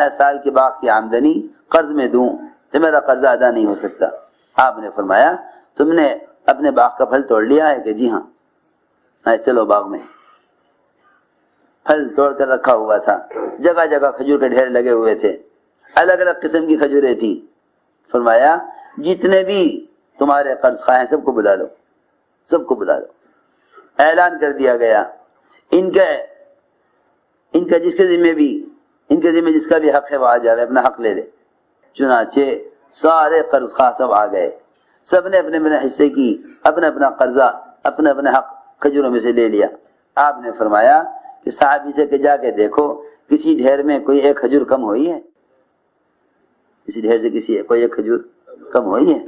ہے سال کے باغ کی آمدنی قرض میں دوں تو میرا قرضہ ادا نہیں ہو سکتا۔ آپ نے فرمایا تم نے اپنے باغ کا پھل توڑ لیا ہے؟ کہ جی ہاں۔ چلو باغ میں۔ پھل توڑ کر رکھا ہوا تھا، جگہ جگہ کھجور کے ڈھیر لگے ہوئے تھے، الگ الگ قسم کی کھجوریں تھیں۔ فرمایا جتنے بھی تمہارے قرض خواہ ہیں سب کو بلا لو، سب کو بلا لو۔ اعلان کر دیا گیا ان کا جس کے ذمہ بھی ان کے ذمہ جس کا بھی حق ہے وہ آ جائے، اپنا حق لے لے۔ چنانچہ سارے قرض خواہ سب آ گئے، سب نے اپنے اپنے حصے کی اپنا اپنا قرضہ اپنا اپنا حق کھجوروں میں سے لے لیا۔ آپ نے فرمایا کہ صحابی سے کہ جا کے دیکھو کسی ڈھیر میں کوئی ایک کھجور کم ہوئی ہے؟ کسی ڈھیر سے کوئی ایک کھجور کم ہوئی ہے؟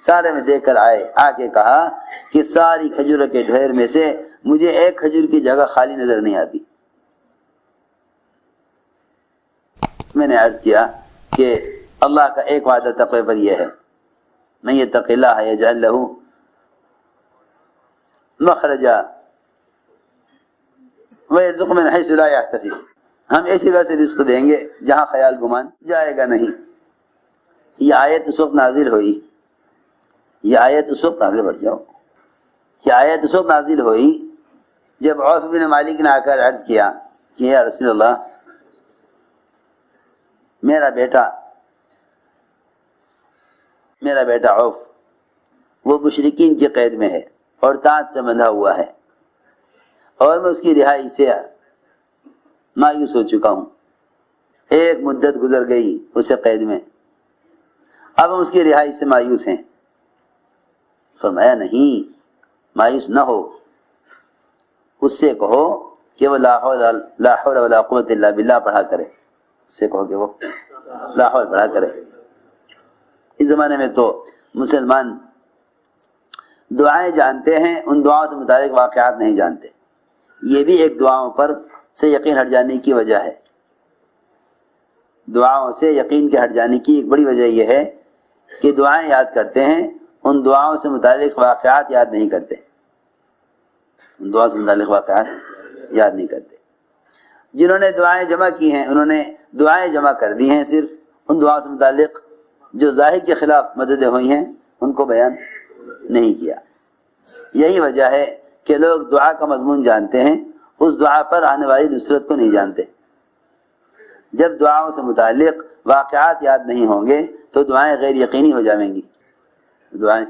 سارے میں دیکھ کر آئے، آ کے کہا کہ ساری کھجوروں کے ڈھیر میں سے مجھے ایک کھجور کی جگہ خالی نظر نہیں آتی۔ میں نے عرض کیا کہ اللہ کا ایک وعدہ تقوی پر یہ ہے، من یتق اللہ یجعل لہ مخرجا ویرزقہ من حیث لا یحتسب، ہم ایسی جگہ سے رزق دیں گے جہاں خیال گمان جائے گا نہیں۔ یہ آیت اس وقت نازل ہوئی، یہ آیت اس وقت آگے بڑھ جاؤ، یہ آیت اس وقت نازل ہوئی جب عوف بن مالک نے آ کر عرض کیا کہ یا رسول اللہ میرا بیٹا عوف وہ مشرکین کی قید میں ہے اور تاج سے بندھا ہوا ہے، اور میں اس کی رہائی سے مایوس ہو چکا ہوں۔ ایک مدت گزر گئی اسے قید میں، اب ہم اس کی رہائی سے مایوس ہیں۔ فرمایا نہیں، مایوس نہ ہو، اس سے کہو کہ وہ لا حول ولا قوت الا باللہ پڑھا کرے، اس سے کہو کہ وہ لا حول پڑھا کرے۔ اس زمانے میں تو مسلمان دعائیں جانتے ہیں، ان دعاؤں سے متعلق واقعات نہیں جانتے۔ یہ بھی ایک دعاؤں پر سے یقین ہٹ جانے کی وجہ ہے، دعاؤں سے یقین کے ہٹ جانے کی ایک بڑی وجہ یہ ہے کہ دعائیں یاد کرتے ہیں، ان دعاؤں سے متعلق واقعات یاد نہیں کرتے، ان دعاؤں سے متعلق واقعات یاد نہیں کرتے۔ جنہوں نے دعائیں جمع کی ہیں انہوں نے دعائیں جمع کر دی ہیں، صرف ان دعاؤں سے متعلق جو ظاہر کے خلاف مددیں ہوئی ہیں ان کو بیان نہیں کیا۔ یہی وجہ ہے کہ لوگ دعا کا مضمون جانتے ہیں، اس دعا پر آنے والی نصرت کو نہیں جانتے۔ جب دعاؤں سے متعلق واقعات یاد نہیں ہوں گے تو دعائیں غیر یقینی ہو جائیں گی، دعائیں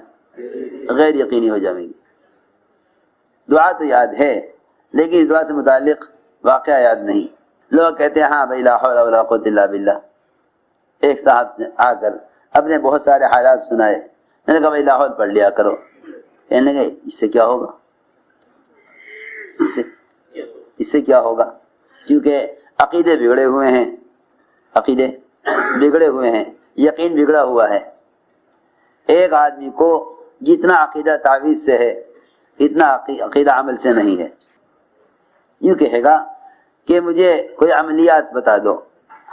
غیر یقینی ہو جائیں گی۔ دعا تو یاد ہے لیکن اس دعا سے متعلق واقعہ یاد نہیں۔ لوگ کہتے ہیں ہاں بھائی لا حول ولا قوت الا باللہ۔ ایک صاحب نے آ کر اپنے بہت سارے حالات سنائے، میں نے کہا بھائی لا حول پڑھ لیا کرو۔ کہنے لگے اس سے کیا ہوگا، اس سے کیا ہوگا، کیونکہ عقیدے بگڑے ہوئے ہیں، عقیدے بگڑے ہوئے ہیں، یقین بگڑا ہوا ہے۔ ایک آدمی کو جتنا عقیدہ تعویذ سے ہے اتنا عقیدہ عمل سے نہیں ہے۔ یوں کہے گا کہ مجھے کوئی عملیات بتا دو،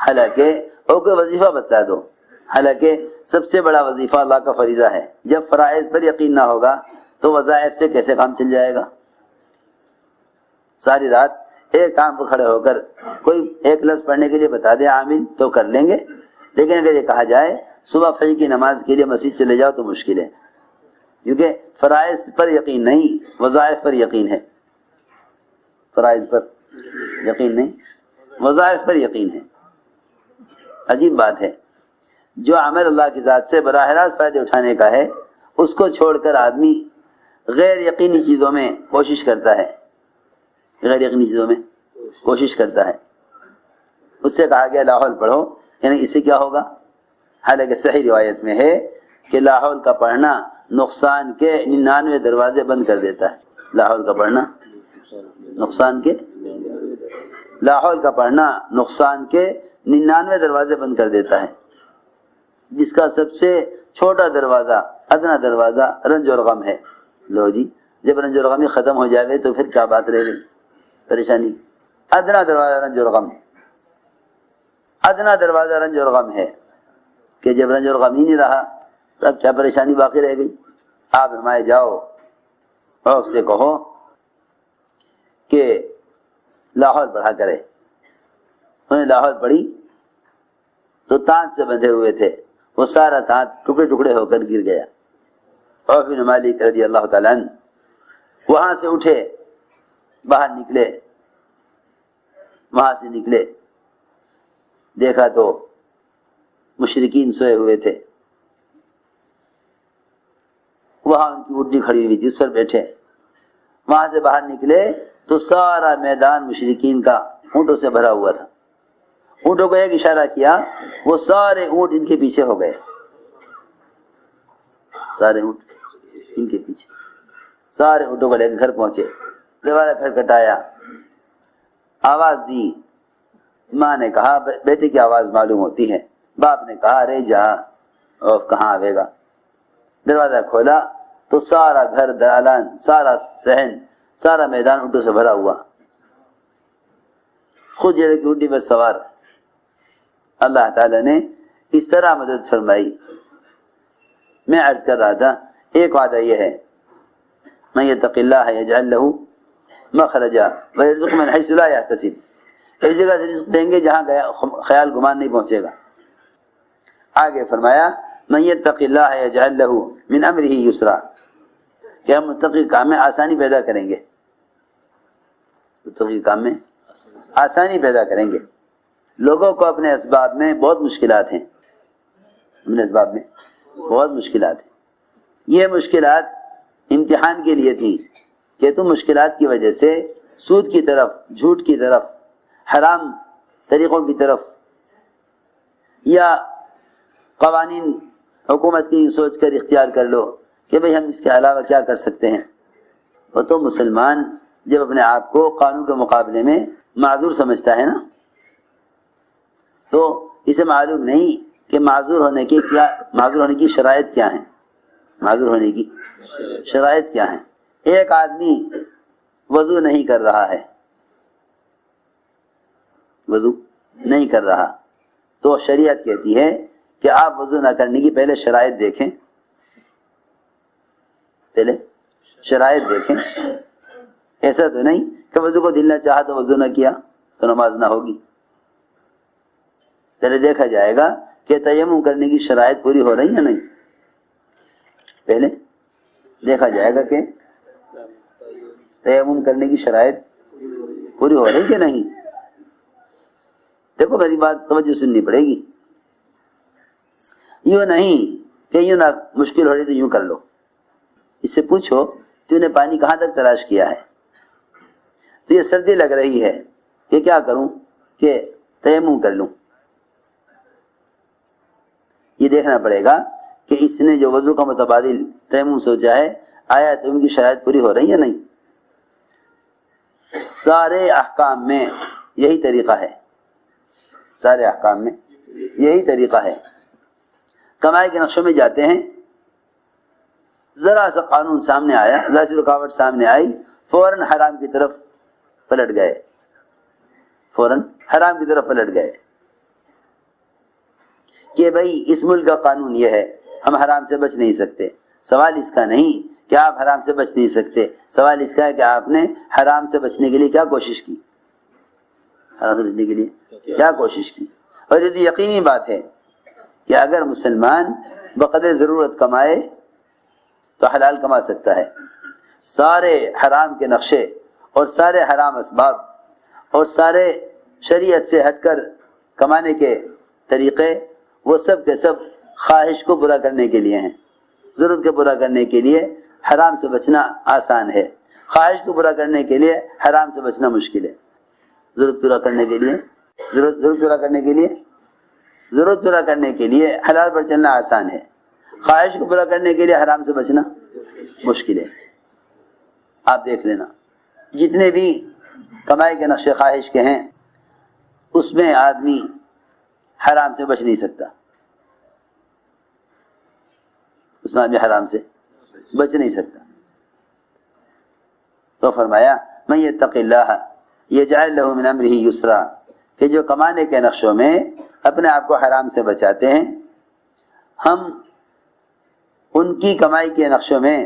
حالانکہ اور کوئی وظیفہ بتا دو، حالانکہ سب سے بڑا وظیفہ اللہ کا فریضہ ہے۔ جب فرائض پر یقین نہ ہوگا تو وظائف سے کیسے کام چل جائے گا؟ ساری رات ایک کام پر کھڑے ہو کر کوئی ایک لفظ پڑھنے کے لیے بتا دے عامل تو کر لیں گے، لیکن اگر یہ کہا جائے صبح فجر کی نماز کے لیے مسجد چلے جاؤ تو مشکل ہے، کیونکہ فرائض پر یقین نہیں، وظائف پر یقین ہے۔ فرائض پر یقین نہیں، وظائف پر یقین ہے۔ عجیب بات ہے، جو عمل اللہ کی ذات سے براہ راست فائدے اٹھانے کا ہے اس کو چھوڑ کر آدمی غیر یقینی چیزوں میں کوشش کرتا ہے، غیر یقینی چیزوں میں کوشش کرتا ہے۔ اس سے کہا گیا لا حول پڑھو، یعنی اس سے کیا ہوگا؟ حالانکہ صحیح روایت میں ہے کہ لا حول کا پڑھنا نقصان کے 99 دروازے بند کر دیتا ہے۔ لا حول کا پڑھنا نقصان کے 99 دروازے بند کر دیتا ہے، جس کا سب سے چھوٹا دروازہ، ادنا دروازہ رنج اور غم ہے۔ لو جی، جب رنج اور غم ہی ختم ہو جائے تو پھر کیا بات رہ گئی پریشانی؟ ادنا دروازہ رنج اور غم، ادنا دروازہ رنج اور غم ہے کہ جب رنج اور غم ہی نہیں رہا تب کیا پریشانی باقی رہ گئی؟ آپ فرمائے جاؤ اور اس سے کہو کہ لا حول پڑھا کرے۔ انہوں نے لا حول پڑھی تو تانت سے بندھے ہوئے تھے، وہ سارا تانت ٹکڑے ٹکڑے ہو کر گر گیا۔ عوف بن مالک رضی اللہ تعالیٰ عنہ وہاں سے اٹھے، باہر نکلے، وہاں سے نکلے، دیکھا تو مشرکین سوئے ہوئے تھے، وہاں ان کی اونٹنی کھڑی ہوئی تھی، اس پر بیٹھے۔ وہاں سے باہر نکلے تو سارا میدان مشرکین کا اونٹوں سے بھرا ہوا تھا۔ اونٹوں کو ایک اشارہ کیا، وہ سارے اونٹ ان کے پیچھے ہو گئے، سارے اونٹ ان کے پیچھے، سارے اونٹوں کو لے کے گھر پہنچے، دروازہ کھٹکھٹایا، آواز دی۔ ماں نے کہا بیٹے کی آواز معلوم ہوتی ہے، باپ نے کہا ارے جا، اور کہاں آئے گا۔ دروازہ کھولا تو سارا گھر، دالان، سارا صحن، سارا میدان اونٹوں سے بھرا ہوا، خود جڑے کی اونٹی پر سوار۔ اللہ تعالیٰ نے اس طرح مدد فرمائی۔ میں عرض کر رہا تھا ایک وعدہ یہ ہے، من یتق اللہ یجعل لہ مخرجا ویرزقہ من حیث لا یحتسب، اس جگہ سے رزق دیں گے جہاں گیا خیال گمان نہیں پہنچے گا۔ آگے فرمایا من یتق اللہ یجعل لہ من امرہ یسرا، کہ ہم متقی کام میں آسانی پیدا کریں گے، متقی کام میں آسانی پیدا کریں گے۔ لوگوں کو اپنے اسباب میں بہت مشکلات ہیں، اپنے اسباب میں بہت مشکلات ہیں۔ یہ مشکلات امتحان کے لیے تھیں کہ تم مشکلات کی وجہ سے سود کی طرف، جھوٹ کی طرف، حرام طریقوں کی طرف، یا قوانین حکومت کی سوچ کر اختیار کر لو کہ بھئی ہم اس کے علاوہ کیا کر سکتے ہیں۔ وہ تو مسلمان جب اپنے آپ کو قانون کے مقابلے میں معذور سمجھتا ہے نا، تو اسے معلوم نہیں کہ معذور ہونے کی شرائط کیا ہیں، معذور ہونے کی شرائط کیا ہیں۔ ایک آدمی وضو نہیں کر رہا ہے، وضو نہیں کر رہا، تو شریعت کہتی ہے کہ آپ وضو نہ کرنے کی پہلے شرائط دیکھیں، پہلے شرائط دیکھیں۔ ایسا تو نہیں کہ وضو کو دل نہ چاہا تو وضو نہ کیا تو نماز نہ ہوگی۔ پہلے دیکھا جائے گا کہ تیمم کرنے کی شرائط پوری ہو رہی ہے نہیں، پہلے دیکھا جائے گا کہ تیمم کرنے کی شرائط پوری ہو رہی کہ نہیں۔ دیکھو میری بات توجہ سننی پڑے گی، یوں نہیں کہ یوں نہ مشکل ہو رہی تو یوں کر لو۔ اس سے پوچھو تو نے پانی کہاں تک تلاش کیا ہے، تو یہ سردی لگ رہی ہے کہ کیا کروں کہ تیمم کر لوں۔ یہ دیکھنا پڑے گا کہ اس نے جو وضو کا متبادل تیمم سوچا ہے، آیا تیمم کی شرائط پوری ہو رہی ہے نہیں۔ سارے احکام میں یہی طریقہ ہے، سارے احکام میں یہی طریقہ ہے۔ کمائی کے نقشوں میں جاتے ہیں، ذرا سا قانون سامنے آیا، ذرا سی رکاوٹ سامنے آئی، فوراً حرام کی طرف پلٹ گئے، فوراً حرام کی طرف پلٹ گئے کہ بھئی اس ملک کا قانون یہ ہے، ہم حرام سے بچ نہیں سکتے۔ سوال اس کا نہیں کہ آپ حرام سے بچ نہیں سکتے، سوال اس کا ہے کہ آپ نے حرام سے بچنے کے لیے کیا کوشش کی، حرام سے بچنے کے لیے کیا کوشش کی۔ اور یہ یقینی بات ہے کہ اگر مسلمان بقدر ضرورت کمائے تو حلال کما سکتا ہے۔ سارے حرام کے نقشے اور سارے حرام اسباب اور سارے شریعت سے ہٹ کر کمانے کے طریقے، وہ سب کے سب خواہش کو پورا کرنے کے لیے ہیں۔ ضرورت کو پورا کرنے کے لیے حرام سے بچنا آسان ہے، خواہش کو پورا کرنے کے لیے حرام سے بچنا مشکل ہے۔ ضرورت پورا کرنے کے لیے ضرورت پورا کرنے کے لیے حلال پر چلنا آسان ہے، خواہش کو پورا کرنے کے لیے حرام سے بچنا مشکل ہے۔ آپ دیکھ لینا جتنے بھی کمائی کے نقشے خواہش کے ہیں، اس میں آدمی حرام سے بچ نہیں سکتا، اس میں آدمی حرام سے بچ نہیں سکتا۔ تو فرمایا من یتق اللہ یجعل لہ من امرہ یسرا، کہ جو کمانے کے نقشوں میں اپنے آپ کو حرام سے بچاتے ہیں، ہم ان کی کمائی کے نقشوں میں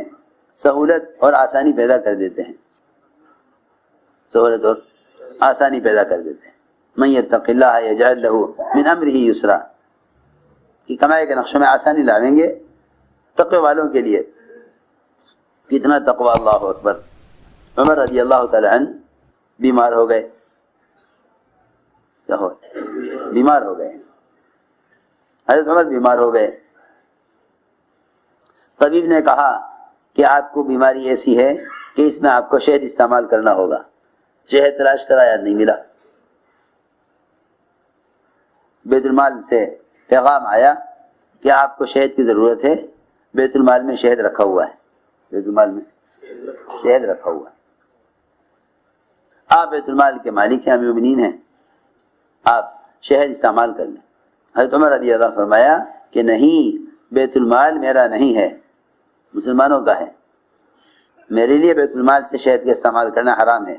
سہولت اور آسانی پیدا کر دیتے ہیں، سہولت اور آسانی پیدا کر دیتے ہیں۔ من یتق اللہ یجعل لہ من امرہ یسرا، کہ کمائی کے نقشوں میں آسانی لاویں گے تقوی والوں کے لیے. کتنا تقوی، اللہ اکبر. عمر رضی اللہ تعالی عنہ بیمار ہو گئے. کیا ہو؟ بیمار ہو گئے. حضرت عمر بیمار ہو گئے. طبیب نے کہا کہ آپ کو بیماری ایسی ہے کہ اس میں آپ کو شہد استعمال کرنا ہوگا. شہد تلاش کرایا، نہیں ملا. بیت المال سے پیغام آیا کہ آپ کو شہد کی ضرورت ہے، بیت المال میں شہد رکھا ہوا ہے. بیت المال میں شہد رکھا ہوا ہے. آپ بیت المال کے مالک ہیں، امیر المومنین ہیں، آپ شہد استعمال کر لیں. حضرت عمر رضی اللہ فرمایا کہ نہیں، بیت المال میرا نہیں ہے، مسلمانوں کا ہے. میرے لیے بیت المال سے شہد کا استعمال کرنا حرام ہے.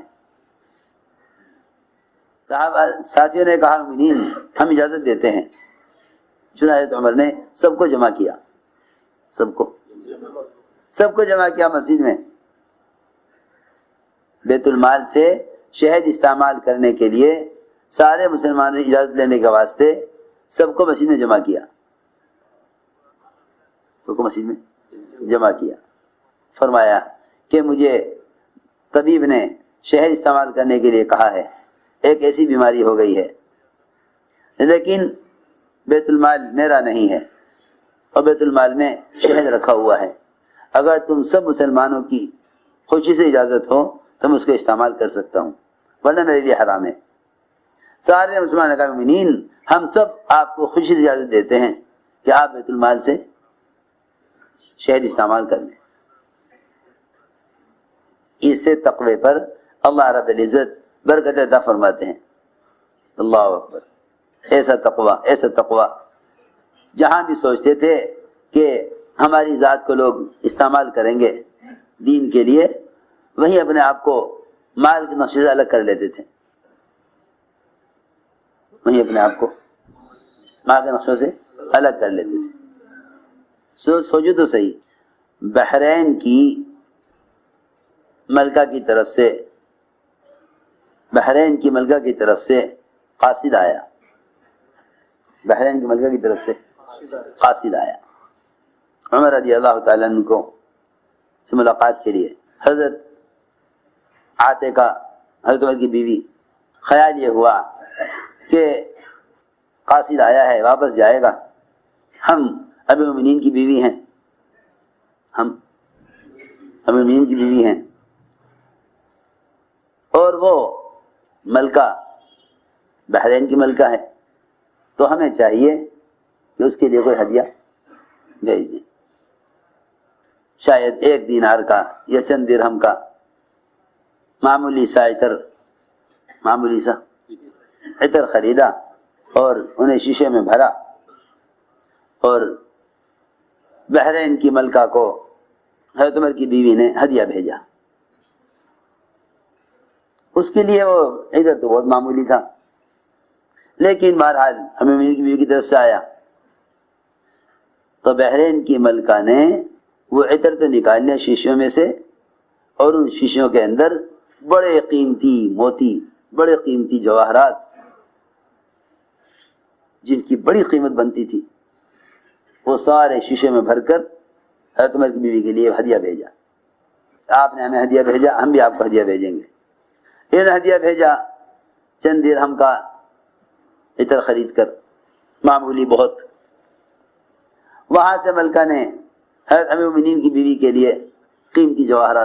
صحابہ ساتھیوں نے کہا مومنین ہم اجازت دیتے ہیں. چنانچہ حضرت عمر نے سب کو جمع کیا، سب کو جمع کیا مسجد میں. بیت المال سے شہد استعمال کرنے کے لیے سارے مسلمانوں نے اجازت لینے کے واسطے سب کو مسجد میں جمع کیا. سب کو مسجد میں جمع کیا. فرمایا کہ مجھے طبیب نے شہد استعمال کرنے کے لیے کہا ہے، ایک ایسی بیماری ہو گئی ہے، لیکن بیت المال میرا نہیں ہے اور بیت المال میں شہد رکھا ہوا ہے. اگر تم سب مسلمانوں کی خوشی سے اجازت ہو تو میں اس کو استعمال کر سکتا ہوں، ورنہ میرے لیے حرام ہے. سارے مسلمان کا مومنین ہم سب آپ کو خوشی سے اجازت دیتے ہیں کہ آپ بیت المال سے شہد استعمال کر لیں. اس سے تقوی پر اللہ رب العزت برکت عطا فرماتے ہیں. اللہ اکبر. ایسا تقوی جہاں بھی سوچتے تھے کہ ہماری ذات کو لوگ استعمال کریں گے دین کے لیے، وہیں اپنے آپ کو مال کے نقشے سے الگ کر لیتے تھے. وہیں اپنے آپ کو مال کے نقشوں سے الگ کر لیتے تھے. سوچو تو صحیح، بحرین کی ملکہ کی طرف سے قاصد آیا. بحرین کی ملکہ کی طرف سے قاصد آیا. عمر رضی اللہ تعالیٰ عنہ کو سے ملاقات کے لیے. حضرت عاتقہ حضرت عمر کی بیوی، خیال یہ ہوا کہ قاصد آیا ہے، واپس جائے گا، ہم امیر المومنین کی بیوی ہیں، اور وہ ملکہ بحرین کی ملکہ ہے، تو ہمیں چاہیے کہ اس کے لیے کوئی ہدیہ بھیج دیں. شاید 1 دینار کا یا چند درہم کا معمولی سا عطر خریدا اور انہیں شیشے میں بھرا اور بحرین کی ملکہ کو حضرت عمر کی بیوی نے ہدیہ بھیجا. اس کے لیے وہ عطر تو بہت معمولی تھا، لیکن بہرحال امیر المومنین کی بیوی کی طرف سے آیا تو بحرین کی ملکہ نے وہ عطر تو نکال لیا شیشوں میں سے، اور ان شیشوں کے اندر بڑے قیمتی موتی، بڑے قیمتی جواہرات جن کی بڑی قیمت بنتی تھی، وہ سارے شیشے میں بھر کر حضرت عمر کی بیوی کے لیے ہدیہ بھیجا. آپ نے ہمیں ہدیہ بھیجا، ہم بھی آپ کو ہدیہ بھیجیں گے. انہوں نے ہدیہ بھیجا چند درہم کا عطر خرید کر، معمولی بہت. وہاں سے ملکہ نے حضرت امیر المومنین کی بیوی کے لیے قیمتی جواہرات